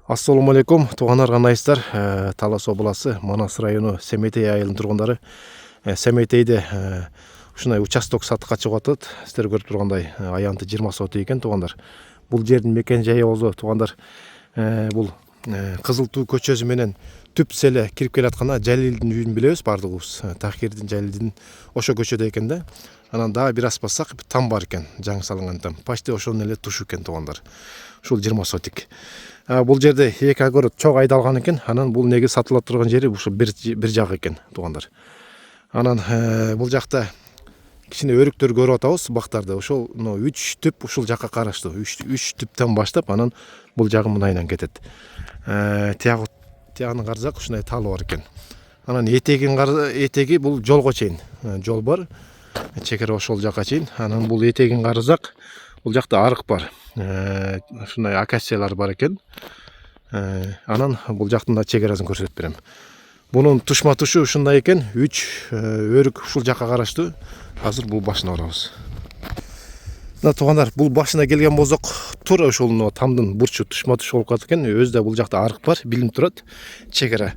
Ассаламу алейкум, туугандар кандайсыздар? Талас обласы, Манас району Семетей айылынын тургундары. Семетейде ушундай участок сатыкка чыгып атат. Сиздер көрүп тургандай аянты 20 соток экен, туугандар. Бул жердин мекен жайы болсо, туугандар, бул Кызыл Туу көчөсү менен түп селе кирип келатканда Жалилдин үйүн билебиз баардыгыбыз. Такирдин, Жалилдин ошо көчөдө экен да. Анан дагы бир аз бассак там бар экен, жаңы салынган там. Почти ошонун эле тушу экен, туугандар. Ушул 20 соток. Бул жерде эки огород чок айдалган экен. Анан бул неге сатыла турган жери ушу бир жак экен, туугандар. Анан бул жакта кичине өрүктөр көрүп атабыз, бактарды. Ошол 3 түп ушул жакка караштуу. 3 түптөн баштап анан бул жагы мынайынан кетет. Тиягын карасак ушундай талы бар экен. Анан этеги бул жолго чейин. Жол бар. Чекера ошол жакка чейин. Анан бул этегин карасак, бул жакта арык бар. Ушундай акациялар бар экен. Анан бул жактын да чекерасын көрсөтүп берем. Бунун тушма тушу ушундай экен. 3 өрүк ушул жакка караштуу. Азыр бул башына барабыз. Туугандар, бул башына келген болсок, туура ошол тамдын бурчу тушма туш болуп калат экен. Өзү да бул жакта арык бар, билинип турат. Чекера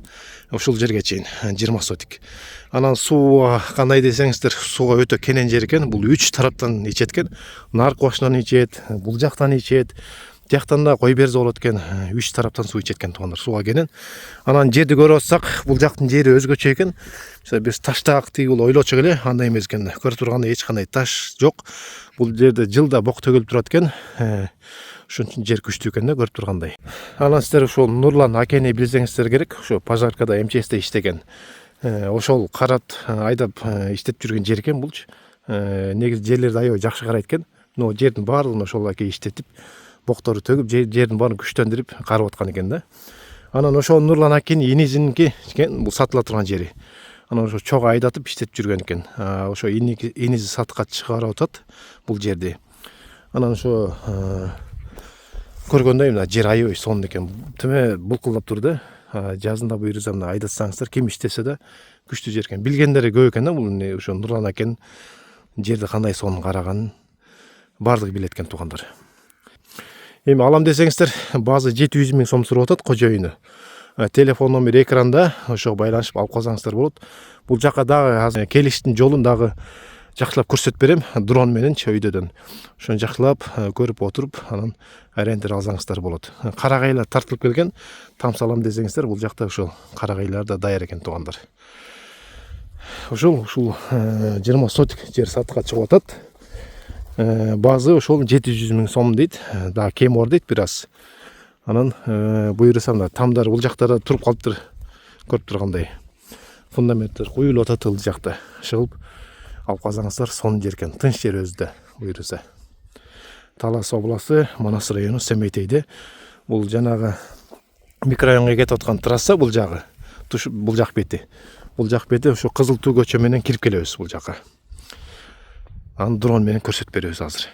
ушул жерге чейин 20 соток. Анан суу кандай десеңиздер, сууга өтө кенен жер экен. Бул 3 тараптан ичет экен. Наркы башынан ичет, бул жактан ичет. Тияктан да кой берзе болот экен. 3 тараптан суу ичет экен, туугандар, сууга кенен. Анан жерди көрүп атсак, бул жактын жери өзгөчө экен. Биз таштак тиги бул ойлочу эле, андай эмес экен. Көрүп тургандай эч кандай таш жок. Бул жерде жылда бок төгүлүп турат экен. Ошон үчүн жер күчтүү экен да, көрүп тургандай. Анан сиздер ушул Нурлан акени билсеңиздер керек. Ошо Пожаркада МЧСте иштеген. Ошол карат айдап иштеп жүргөн жер экен булчу. Негизи жерлерди аябай жакшы карайт экен. Жердин баардыгын ошол аке иштетип, боктору төгүп, жердин баарын күчтөндүрүп карап аткан экен да. Анан ошол Нурлан акенин инизиники экен, бул сатыла турган жери. Анан ошо чок айдатып иштетип жүргөн экен. Ошо инизи сатыкка чыгарып атат бул жерди. Анан ошо көргөндөй мына жер аябай сонун экен. Төмө булкулдап тур да. Жазында буйрса мына айдатсаңыздар, ким иштесе да күчтүү жер экен. Билгендери көп экен да, бул ошо Нурлан акен жерди кандай сонун караганын баардыгы билет экен, туугандар. Эми алам десеңиздер, базы 700 000 сом сурап атат кожоюну. Телефон номер экранда, ошого байланышып алып калсаңыздар болот. Бул жакка дагы азыр келиштин жолун дагы жакшылап көрсөтүп берем, дрон мененчи өйдөдөн. Ошону жакшылап көрүп отуруп, анан арендер алсаңыздар болот. Карагайлар тартылып келген, там салам десеңиздер, бул жакта ошол карагайлар да даяр экен, туугандар. Ушул 20 соток жер сатыкка чыгып атат. Базы ошол 700 000 сом дейт, дагы кем бар дейт бир аз. Анан буйрса мына тамдар бул жактарда туруп калыптыр, көрүп тургандай. Фундаменттер куюлуп атат бул жакта. Чыгып алып калсаңыздар сонун жер экен, тынч жер өзү да буйрса. Талас обласы, Манас району Семетейде. Бул жанагы микрорайонго кетип аткан трасса бул жагы. Бул жак бети. Бул жак бети ошо Кызыл Туу көчө менен кирип келебиз бул жакка. Аны дрон менен көрсөтүп беребиз азыр.